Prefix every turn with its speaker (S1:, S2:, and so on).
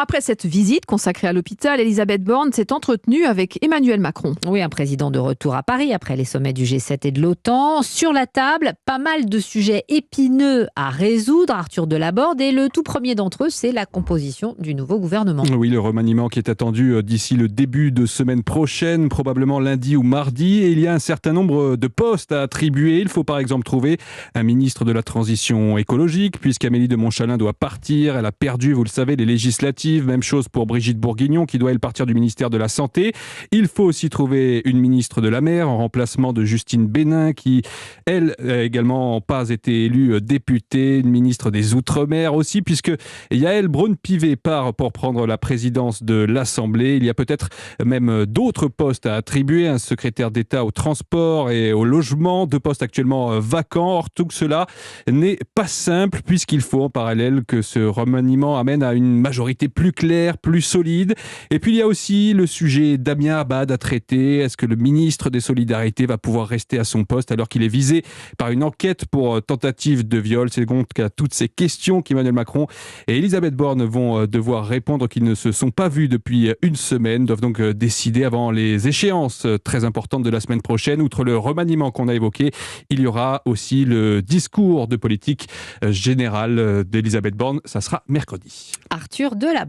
S1: Après cette visite consacrée à l'hôpital, Elisabeth Borne s'est entretenue avec Emmanuel Macron.
S2: Oui, un président de retour à Paris après les sommets du G7 et de l'OTAN. Sur la table, pas mal de sujets épineux à résoudre, Arthur Delaborde. Et le tout premier d'entre eux, c'est la composition du nouveau gouvernement.
S3: Oui, le remaniement qui est attendu d'ici le début de semaine prochaine, probablement lundi ou mardi. Et il y a un certain nombre de postes à attribuer. Il faut par exemple trouver un ministre de la transition écologique, puisqu'Amélie de Montchalin doit partir. Elle a perdu, vous le savez, les législatives. Même chose pour Brigitte Bourguignon, qui doit, elle, partir du ministère de la Santé. Il faut aussi trouver une ministre de la Mer, en remplacement de Justine Bénin, qui, elle, n'a également pas été élue députée. Une ministre des Outre-mer aussi, puisque Yaël Braun-Pivet part pour prendre la présidence de l'Assemblée. Il y a peut-être même d'autres postes à attribuer. Un secrétaire d'État au transport et au logement, 2 postes actuellement vacants. Or, tout cela n'est pas simple, puisqu'il faut en parallèle que ce remaniement amène à une majorité plus claire, plus solide. Et puis il y a aussi le sujet Damien Abad à traiter. Est-ce que le ministre des Solidarités va pouvoir rester à son poste alors qu'il est visé par une enquête pour tentative de viol? C'est donc à toutes ces questions qu'Emmanuel Macron et Elisabeth Borne vont devoir répondre, qu'ils ne se sont pas vus depuis une semaine, doivent donc décider avant les échéances très importantes de la semaine prochaine. Outre le remaniement qu'on a évoqué, il y aura aussi le discours de politique générale d'Elisabeth Borne. Ça sera mercredi.
S2: Arthur Delaborde.